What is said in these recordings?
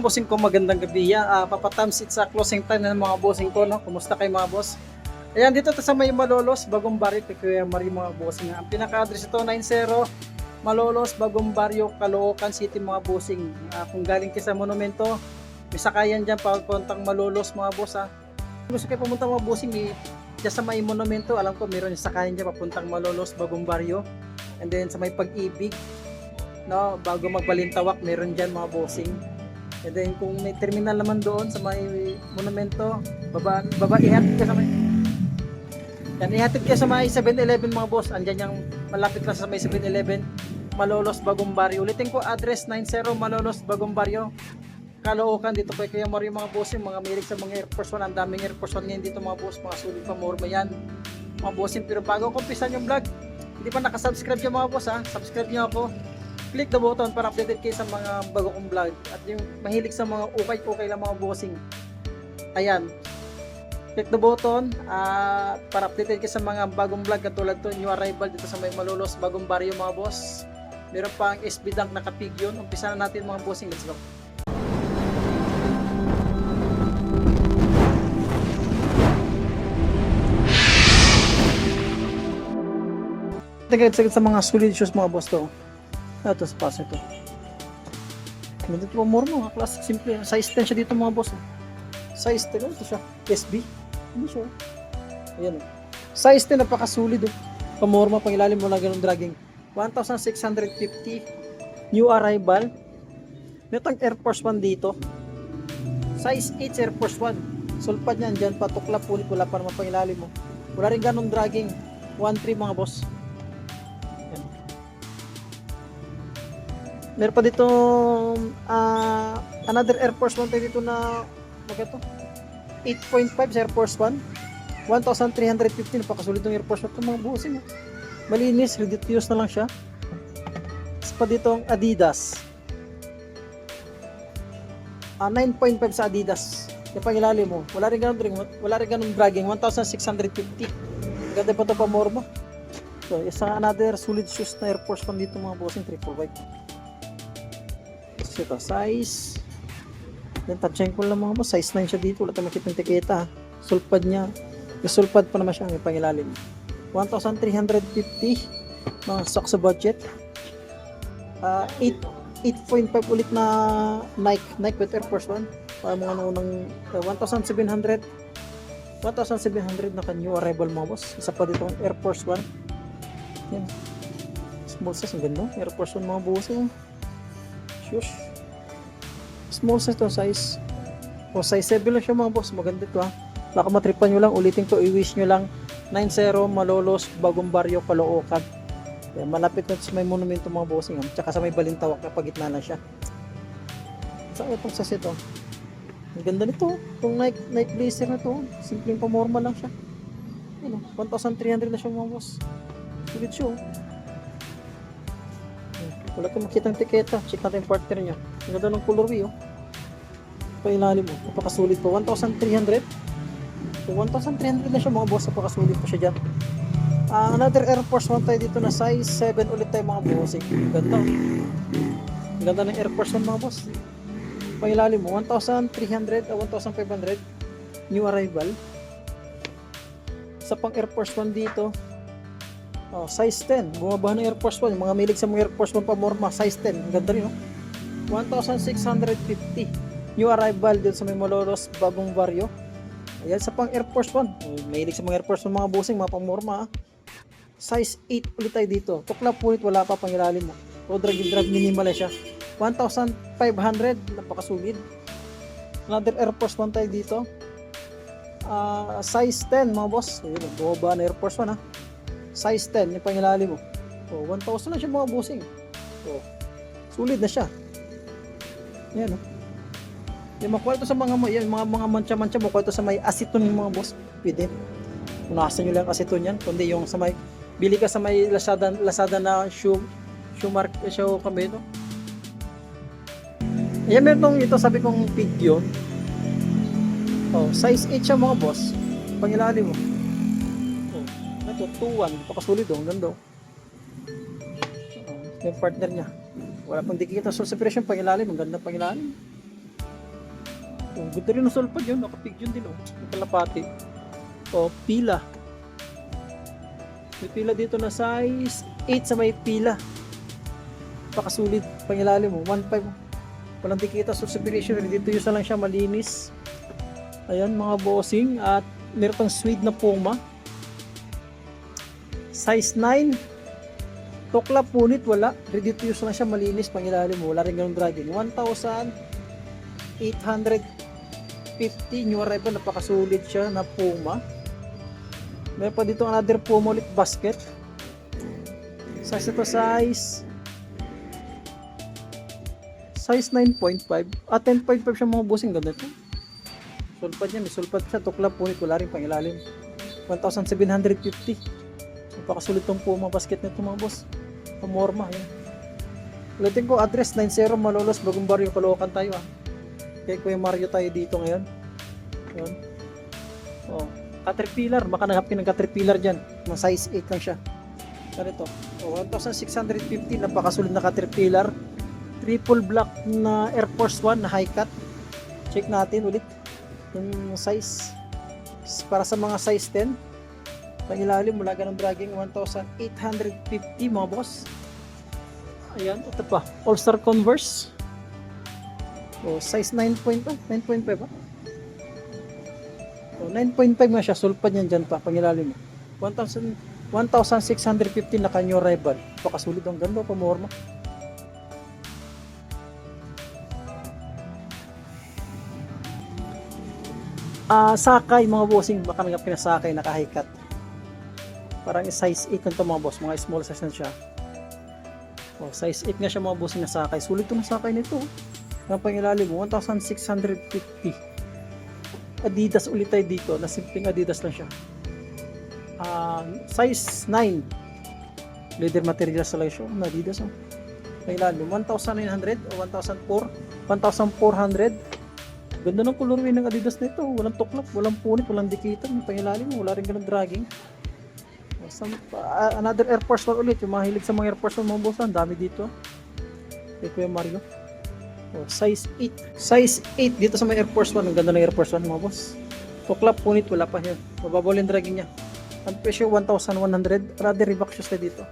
Bossing ko, magandang gabi. Papatamsit sa closing time ng mga bossing ko, no? Kumusta kayo mga boss? Ayan, dito sa may Malolos, Bagong Barrio, Kuya Marie mga bossing. Ang pinaka-address ito, 90 Malolos, Bagong Barrio, Caloocan City mga bossing. Kung galing kayo sa monumento, may sakayan dyan, pagpuntang Malolos mga boss. Gusto kayo pumunta mga bossing, dyan sa may monumento, alam ko meron yung sakayan dyan, papuntang Malolos, Bagong Barrio. And then sa may Pag-ibig, no, bago magbalintawak, meron dyan mga bossing. And then kung may terminal naman doon sa may monumento, ihatid ka sa may ihatid ka sa may 7-Eleven mga boss. Andiyan yung malapit lang sa may 7-Eleven, Malolos, Bagong Barrio. Ulitin ko, address 90 Malolos, Bagong Barrio, Caloocan. Dito kay Kuya Mario mga boss, yung mga milig sa mga Air Force 1. Ang daming Air Force 1 ngayon dito mga boss, mga sulit pa morma yan mga boss. Pero bago ko umpisan yung vlog, hindi pa nakasubscribe yung mga boss, subscribe nyo ako, click the button para updated kayo sa mga bago kong vlog. At yung mahilig sa mga ukay lang mga bossing, ayan, click the button para updated kayo sa mga bagong vlog katulad to, new arrival dito sa may Malolos, Bagong Barrio mga boss. Meron pa ang SB Dunk na kapig yun. Umpisa na natin mga bossing, let's go. Sagad sa mga solid shoes mga boss to. Ito sa pass ito. Ganito po more mga classic simple. Size 10 siya dito mga boss. Size 10 ito siya. SB. Hindi siya. Ayan o. Size 10 napakasulit o. Pamorma pang ilalim mo na ganun dragging. 1,650. New arrival. Meron Air Force 1 dito. Size 8 Air Force 1. Sulpad niyan dyan. Patuklap ulit. Wala pa naman pang ilalim mo. Wala rin ganun dragging. 1,3 mga boss. Meron pa dito another Air Force 1 tayo dito na magkano? 8.5 Air Force 1. 1,350. Napakasulit ng Air Force 1 ito mga bossing. Malinis, ready to use na lang siya. Tapos pa dito ang Adidas. 9.5 sa Adidas. Yung pangilalim mo. Wala rin ganun dragging. 1,650. Ganda pa ito pa morma. So, isang another solid shoes na Air Force 1 dito mga bossing. Triple white. Ito size, then tansyahin ko lang mga boss, size 9 siya dito, wala tayong makita ng tiketa. Sulpad niya, yung sulpad pa naman siya, may pangilalim. 1,350 mga stock sa budget. 8.5 ulit na Nike with Air Force 1 para mga unang 1,700 na new arrival mga boss. Isa pa dito ang Air Force 1. Yan, small size, ang ganda Air Force 1 mga boss. Shoes. Small size to, size size 7 lang siya mga boss. Maganda ito baka matripan nyo lang, ulitin ko, i-wish nyo lang 90 Malolos, Bagong Barrio, Caloocan. Malapit na sa may monumento mga bossing, tsaka sa may balintawak na pagitna na siya. Saan itong size ito? Ang ganda nito, itong Nike Blazer na ito, simpleng pamorma lang siya. 1,300 na siya mga boss. Sulit siya. Wala kang makitang tiketa. Check natin yung partner niya. Ang ganda ng colorway pailalim mo. Napakasulit po. 1,300. So 1,300 na siya mga boss. Napakasulit po siya dyan. Another Air Force 1 tayo dito na size 7 ulit tayo mga boss. Ang ganda. Ang ganda ng Air Force 1 mga boss. Pailalim mo. 1,300 o 1,500. New arrival. Sa pang Air Force 1 dito. Size 10. Bumaba ng Air Force 1. Yung mga milig sa mga Air Force 1 pa morma. Size 10. Ang ganda rin 1,650. New arrival dito sa may Malolos, Bagong Barrio. Ayan sa pang Air Force 1. Milig sa mga Air Force 1 mga bossing, mga pamorma. Size 8 ulit tayo dito. Tuklap ulit, wala pa pang ilalim mo. Drag minimal siya. 1,500. Napakasulit. Another Air Force 1 tayo dito. Size 10 mga boss. Ayun, bumaba na Air Force 1 Size 10, yung pangilalim mo. 1,000 lang siya mga bossing. Sulit na siya. Yan Yung makuha ito sa mga mancha-mancha, makuha ito sa may aceton yung mga boss. Pwede. Punasan nyo lang aceton yan. Kundi yung sa may, bili ka sa may Lazada na shoe kami ito. Yan meron ito, sabi kong pig yun. Size 8 siya mga boss. Pangilalim mo. Ito, 2-1. Pakasulit ang ganda. Yung partner niya. Wala pang dikita. So, sa presyon, pangilalim. Ang ganda pangilalim. Oh, ganda rin ang sulpad yun. Nakapig yun din. Oh. Yung kalapati. Oh, pila. May pila dito na size 8 sa may pila. Pakasulit. Pangilalim mo. 1.5. Walang dikita. Suspension. Dito yun lang siya. Malinis. Ayan mga bossing. At meron pang suede na Puma. Size 9. Tukla punit. Wala. Ready to use lang siya. Malinis. Pangilalim mo. Wala rin ganun dragging. 1,850 new arrival. Napakasulit siya na Puma. Meron pa dito another Puma ulit basket. Size ito size 9.5 at 10.5 siya mga bossing. Ganda ito. Sulpad niya. May sulpad siya. Tukla punit. Wala rin pangilalim. 1,750. Napakasulit tong Puma basket nito mga boss. Pamorma. Yan. Ulitin ko address 90 Malolos Bagong Barrio Caloocan tayo Kay Kuya Mario tayo dito ngayon. Yan. Oh. Caterpillar, baka naghanap ng Caterpillar dyan. Mga size 8 lang siya. Ganito. Oh, 1,650, napakasulit na Caterpillar. Triple black na Air Force 1 na high cut. Check natin ulit yung size. Para sa mga size 10. Pangilalim, mula ganang dragging 1,850 mga boss. Ayan, ito pa. All-Star Converse. Oh, size 9.5 ba? So, 9.5 nga siya, sulpad yan dyan pa, pangilalim mo. 1,650 na kanyo rival. Pakasulit ang ganda, pamorma. Sakay mga bossing, baka nga pinasakay, naka-high-cut. Parang size 8 nito mga boss, mga small size na siya. Oh, size 8 nga siya mga bossing na sakay. Sulit ito na sakay nito. Ang pangilalim mo, 1,650. Adidas ulit tayo dito, na simpleng Adidas lang siya. Size 9. Leather materials lang siya, na Adidas. Pangilalim, 1,900 o 1,400. Ganda ng colorway ng Adidas nito. Walang tuklap, walang punit, walang dikitan. Pangilalim, wala rin ganun dragging. Another Air Force 1 ulit. Yung mahilig sa mga Air Force 1 mga boss, ang dami dito. Kay Kuya Mario. Oh, size 8. Size 8 dito sa may Air Force 1. Ang ganda ng Air Force 1 mga boss. Tuklap, punit, wala pa yan. Mababaw yung dragging niya. Ang presyo 1,100. Rather Reebok shoes tayo dito.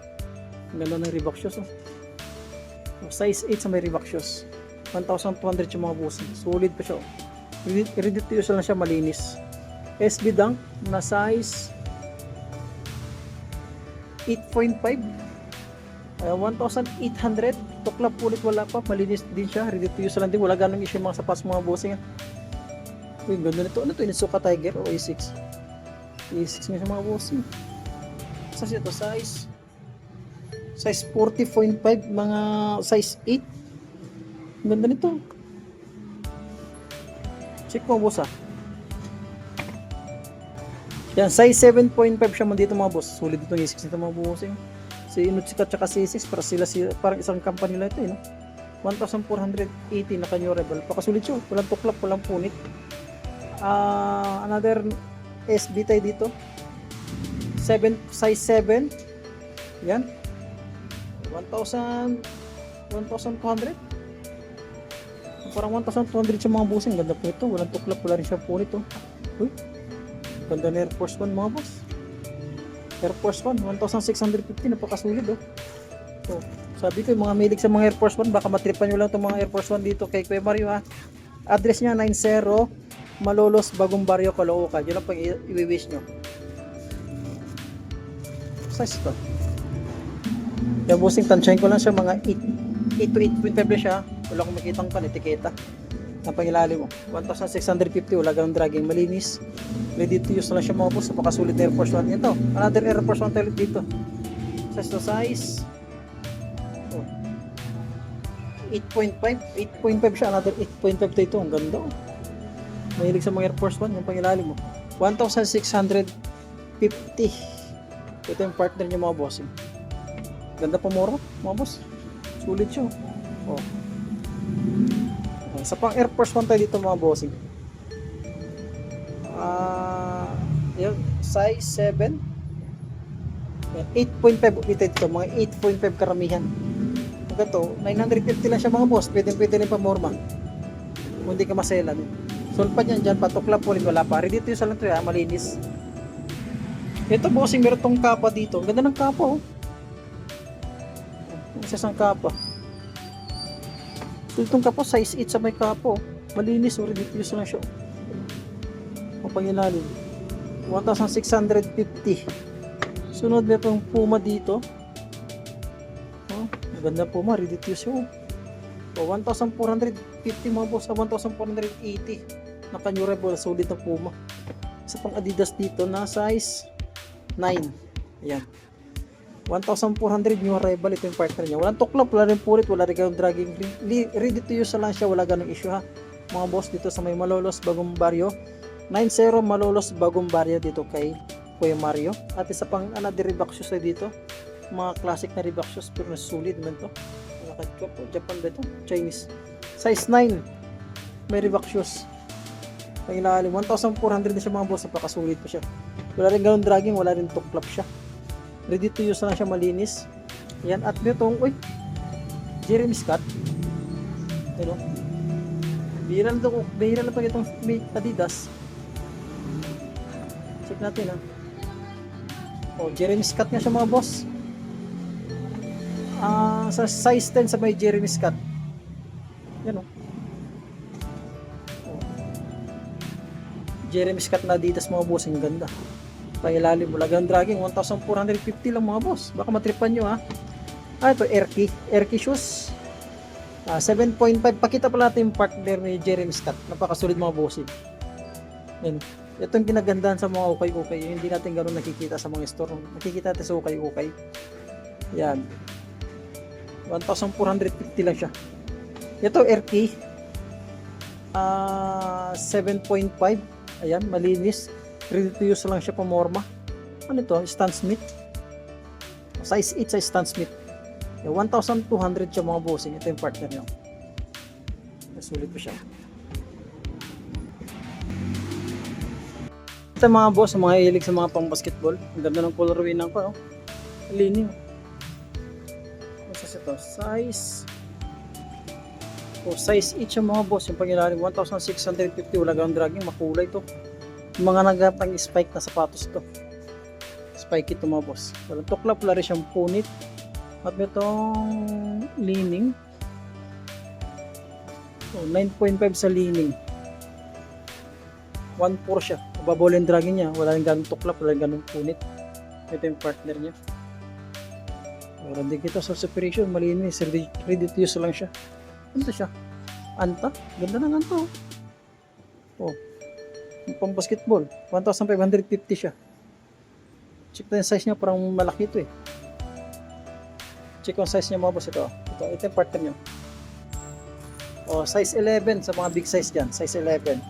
Ang ganda ng Reebok shoes. Oh. Size 8 sa may Reebok shoes. 1,200 yung mga boss. Solid pa siya. Ready to use lang siya, malinis. SB Dunk na size 8.5. 1,800. Tuklap, pulit, wala pa. Malinis din siya. Ready to use lang din. Wala ganong issue mga sapas mga bossing. Uy, ganda nito. Ano ito? Inisuka Tiger o A6? A6 nga siya mga bossing. Size ito, size 40.5, mga size 8. Ganda nito. Check mo boss Yan, size 7.5 siya man dito mga boss. Sulit dito ng A6 nito mga bossing. Si Inutsika at si A6 para sila parang isang company lang ito no? 1,480 na kanyo rebel. Pakasulit siya. Walang tuklap, walang punit. Another SB tayo dito. Size 7. Yan. 1,200. Parang 1,200 siya mga bossing. Ganda po ito. Walang tuklap, wala rin siya punit. Uy. Ganda na Air Force 1 mga boss. Air Force 1, 1,650, napakasulit So, sabi ko, yung mga milig sa mga Air Force 1, baka matripan nyo lang itong mga Air Force 1 dito kay Kuya Mario Address niya 90 Malolos Bagong Barrio Caloocan. Yun lang pang i-wish nyo. Size ito. Yung bossing, tansyahin ko lang siya, mga 8 to 8.5 na siya. Wala akong makitang etiketa. Ang pangilalim mo, 1,650, wala ganong dragging, malinis. Ready to use na lang siya mga boss. Napakasulit na Air Force 1. Ito, another Air Force 1 tayo dito. Size 8.5 siya, another 8.5 tayo ito. Ang ganda. Mahilig sa mga Air Force 1, yung pangilalim mo. 1,650. Ito yung partner niya mga boss. Ganda pa moro, mga boss. Sulit siya. Sa pang Air Force 1 tayo dito mga bossing. Yun, size 7. 8.5 ulit ito, mga 8.5 karamihan. Ito, 950 lang siya mga boss. Pwede rin pamorma. Kung hindi ka maselan. Sulpad yan dyan, patuklap ulit, wala pa. Ready to use lang to, malinis. Ito bossing, meron tong kapa dito. Ang ganda ng kapa, oh. Isang kapa. So itong kapa, size 8 sa may kapa, oh. Malinis, oh. Ready to use lang siya. Pangilalim 1,650. Sunod na itong Puma dito. Oh, maganda Puma, ready to use yun. Oh, 1,450 mga boss, 1,480. Naka-durable, solid na Puma. Isa pang Adidas dito na size 9. Ayan. 1,400 new arrival, ito yung partner niya. Walang tuklap, wala rin pulit, wala rin ganong dragging. Ready to use lang siya, wala ganong issue ha. Mga boss dito sa may Malolos, Bagong Barrio. 90 Malolos, Bagong Barrio dito kay Kuya Mario. At isa pang another Reebok shoes na dito. Mga classic na Reebok shoes, pero sulit naman to. Nakadkop po, Japan ba ito? Chinese. Size 9. May Reebok shoes. Pangilalim, 1,400 na siya mga boss, napakasulit pa siya. Wala rin ganun dragging, wala rin tuklap siya. Ready to use lang siya, malinis. Yan, at itong, uy, Jeremy Scott. Ano? Bihira lang pag itong Adidas. Check natin ha. Oh, Jeremy Scott nga siya mga boss. Sa size 10 sa may Jeremy Scott. Yan o. Jeremy Scott na Adidas mga boss, ang ganda. Pangilalim, wala ganun dragging, 1,450 lang mga boss. Baka matripan nyo ha. Ito Erky shoes. 7.5. Pakita pala natin yung partner ni Jeremy Scott. Napakasulit mga bossing. Yan. Ito yung ginagandahan sa mga ukay-ukay. Hindi natin ganun nakikita sa mga store. Nakikita natin sa ukay-ukay. Yan. 1,450 lang siya. Ito Erky. 7.5. Ayan, malinis. Ready to use lang siya, pamorma. Ano ito? Stan Smith. Size 8 sa Stan Smith. 1,200 siya mga bossing. Ito yung partner niya. Nasulit pa siya. Ito mga boss, mga hilig sa mga pang basketball. Ang ganda ng colorway ng ko. Lining. Ito? Size. Size 8 siya mga boss. Yung pangilalim 1,650. Wala ganang dragging. Makulay ito. Mga nagapang spike na sapatos to. Spike ito mga boss. Walang tuklap, wala rin siyang punit. At itong lining. 9.5 sa lining. 1.4 siya. Babaw yung dragging niya. Wala rin ganong tuklap, wala rin ganong punit. Ito yung partner niya. Wala din kita sa separation. Malinis. Ready to use lang siya. Ano siya? Anta? Ganda ng anta. Oh. Pang basketball, 1,550 siya. Check na yung size niya, parang malaki ito eh. Check yung size niya mga boss. Ito yung partner niya. Size 11 sa mga big size dyan. Size 11.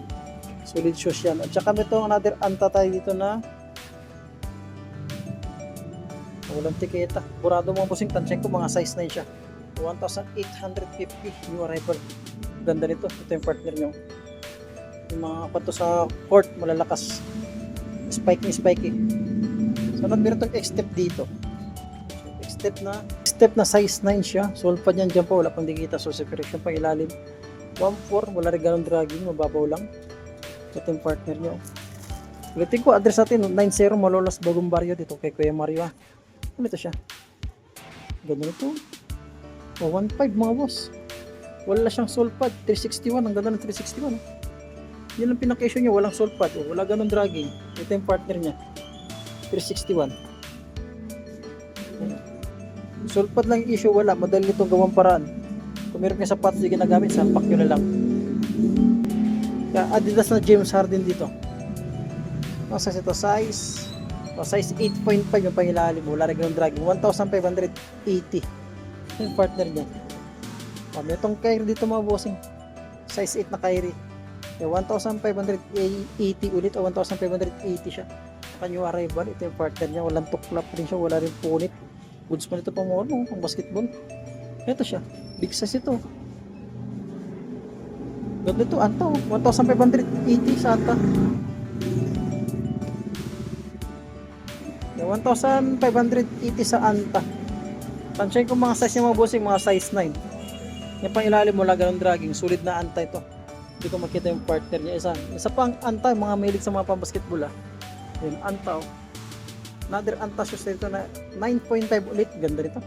Solid shoes yan. At saka ito another anta tayo dito na walang tiketa. Burado mga bossing, tansya ko mga size 9 siya. 1,850 new arrival. Ganda nito. Ito yung partner niya. Yung mga pato sa court, malalakas. Spiky. So, meron itong X-step dito. X-step na size 9 siya. Sulpad yan dyan pa, wala pang dikita. So, separation pang ilalim. 1.4, wala rin ganong dragging, mababaw lang. Ito yung partner nyo. Ulitin ko, address natin, 90 Malolos, Bagong Barrio, dito kay Kuya Mario. Ano ito siya? Ganda nito. 1.5 mga boss. Wala siyang sulpad, 361. Ang ganda ng 361. Yan ang pinaka-issue niya, walang sulpad, wala ganun dragging. Ito yung partner niya, 361. Sulpad lang yung issue, wala, madali itong gawang paraan. Kung meron kayo sapatos na ginagamit, sampak nyo na lang. Kaya Adidas na James Harden dito. Nasa ito, size 8.5 yung pangilalim, wala rin ganun dragging, 1,580. Yung partner niya. May itong Kyrie dito mga bossing, size 8 na Kyrie. 1,580 ulit o 1,580 siya. New arrival, ito yung partner niya, walang tuklap rin siya, wala rin punit. Goods pa nito pang pang basketball. Ito siya, big size ito. Ganda ito, anta 1,580 sa anta. 1,580 sa anta. Tansyahin ko mga size niya mga bossing, mga size 9. Yung pang ilalim mo, wala ganun dragging, sulit na anta ito. Hindi ko makita yung partner niya. Isa pang anta, mga mahilig sa mga pambasketball ah. Yun, anta oh. Another anta shoes dito na 9.5 ulit. Ganda rito.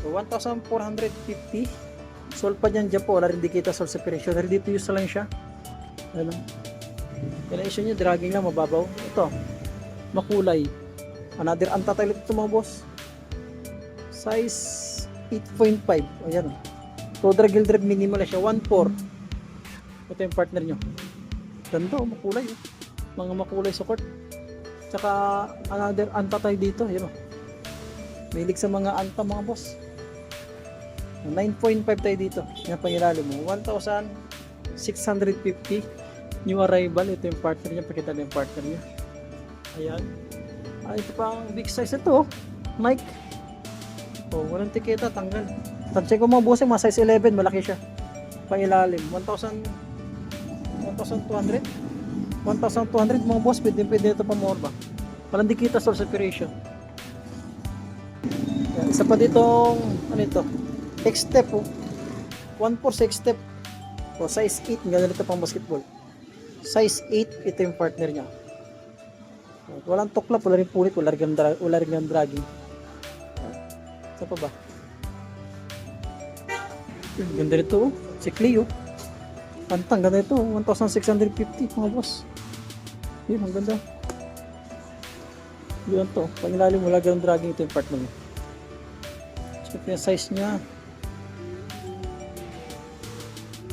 So, 1,450. Sol pa dyan po. Wala rin di kita sol separation. Ready to use lang siya. Ano? Yan ang issue niya. Dragging lang, mababaw. Ito. Makulay. Another anta tayo ito mga boss. Size 8.5. Ayan. Rodra Gildred minimal siya. 1.4. Ito yung partner nyo. Ganda, makulay. Mga makulay sa court. Tsaka another anta tayo dito. Ayan o. Mahilig sa mga anta mga boss. 9.5 tayo dito. Yan pang ilalim mo. 1,650. New arrival. Ito yung partner niya. Pakita na yung partner niya. Ayan. Ito pang big size ito. Nike. Walang tiketa. Tanggal. Tansya ko mga boss. Mga size 11. Malaki siya. Pang ilalim. 1,200. 1,200 mga boss. Pwede ito pa more ba? Walang dikita source separation. Yan. Isa pa ditong ano ito? X-step 1/4 X-step. Size 8. Ang ganda nito pang basketball. Size 8. Ito yung partner niya. Walang tuklap, wala rin punit, wala rin dragging. Isa pa ba? Ganda nito. Si Cleo. Pantang, ganda nito. 1,650 mga boss. Yun, ang ganda. Yun to. Pangilalim, wala ganun dragging. Ito yung partner niya. Check yung size niya.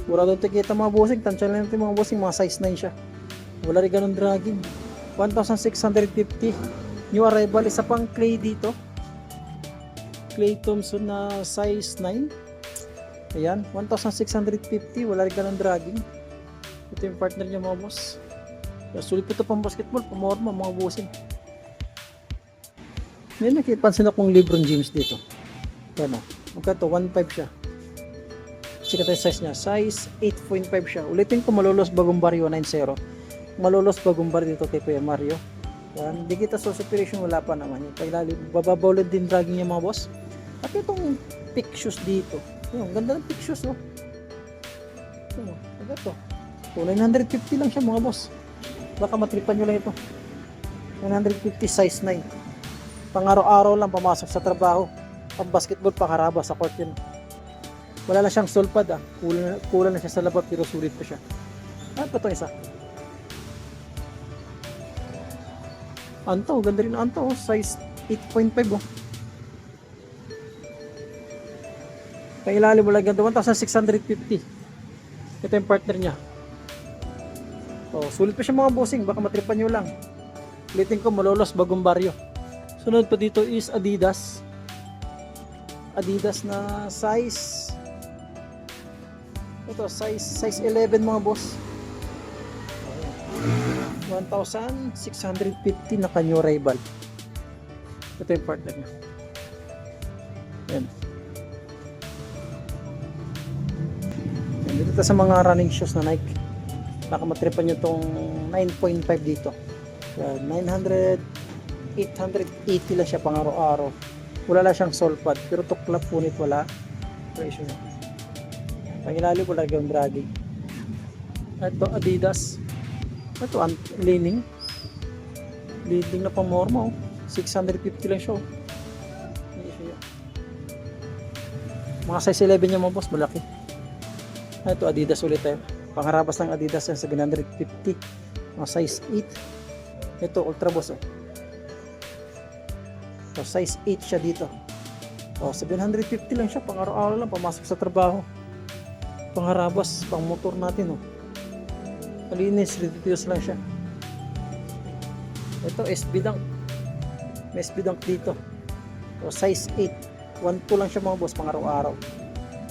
Mura doon tikita mga bossing. Tansya lang natin mga bossing. Mga size 9 siya. Wala rin ganun dragging. 1,650. New arrival. Isa pang Clay dito. Clay Thompson na size 9. Ayan. 1,650. Wala rin ganun dragging. Ito yung partner niya mga boss. Sulit ito pang basketball. Pamorma mga bossing. May nakipansin akong LeBron James dito. Ayan o. Magkato. 1.5 siya. Check tayo size niya. Size 8.5 siya. Ulitin ko Malolos Bagong Barrio 90. Malolos Bagong Barrio dito kay Kuya Mario. Yan. Di kita source separation, wala pa naman. Bababaw ulit din dragging niya mga boss. At itong pick shoes dito. Yung ganda ng pick shoes oh. Ito. So, 950 lang siya mga boss. Baka matripan nyo lang ito. 950 size 9. Pang araw-araw lang pamasok sa trabaho. Pang basketball, pakaraba sa court yun. Wala na siyang sulpad ah. Kulang na siya sa labab pero sulit pa siya. Ano pa itong isa? Anto, ganda rin ang anto. Size 8.5 oh. Pangilalim mo lang ganda. 1,650. Ito yung partner niya. Sulit pa siya mga bossing. Baka matripan nyo lang. Ulitin ko Malolos Bagong Barrio. Sunod pa dito is Adidas. Adidas na size ito size 11 mga boss. 1,650 na kanyo rival. Ito yung partner niya. Ayan. Dito sa mga running shoes na Nike. Baka matripan nyo itong 9.5 dito. 900 880 lang siya pang araw-araw. Wala lang siyang sole pad. Pero tuklap punit wala. Presyo niya. Pangilalim wala yung dragging. Ito Adidas. Ito leaning. Leaning na pamorma. 650 lang siya. Mga size 11 niya mga boss. Malaki. Ito Adidas ulit tayo. Pangharabas ng Adidas yan 750. Mga size 8. Ito Ultra Boss. So, size 8 siya dito. 750 lang siya. Pang araw-araw lang. Pamasok sa trabaho. Pangharabas. Pang motor natin. Malinis. Ridiculous lang siya. Ito SB Dunk. May SB Dunk dito. Size 8. 1.2 lang siya mga boss. Pang araw-araw.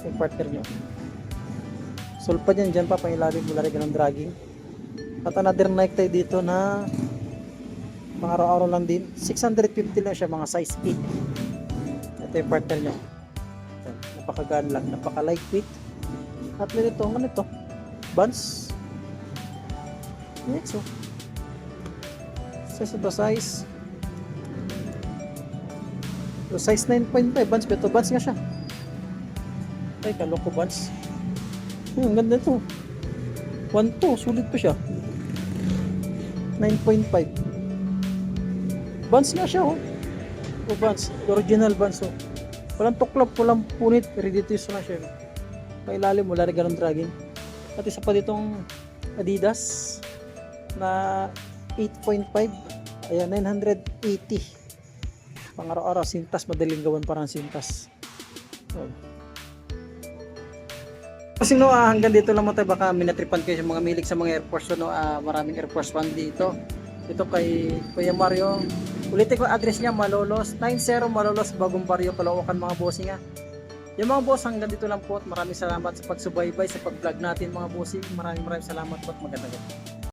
Yung partner nyo. Sulpa dyan. Dyan pa. Pangilalim. Wala rin ng dragging. At another Nike tayo dito na mga araw-araw lang din. 650 lang siya, mga size 8. Ito yung partner niya. Napakagaan lang, napaka lightweight. At nito, ano ito? Buns. Next, size ito, size 9.5 buns. Ito, buns nga siya. Ay, kaloko buns. Ganda ito. 1.2, sulit pa siya. 9.5. Vans nga siya, oh. O Vans, original Vans, oh. Walang tuklap, walang punit, ready to use na siya. Pailalim, wala rin ganun dragging. At isa pa ditong Adidas na 8.5. Ayan, 980. Pang araw-araw, sintas, madaling gawan parang sintas. So, kasi no, hanggang dito lang mo tayo, baka minatripan kayo sa mga milig sa mga Air Force, no, maraming Air Force 1 dito. Ito kay Kuya Mario. Ulitin ko address niya, Malolos 90 Malolos, Bagong Barrio, Caloocan mga bossing ha. Yung mga boss, hanggang dito lang po at maraming salamat sa pagsubaybay sa pag-vlog natin mga bossing. Maraming salamat po at magandang gabi.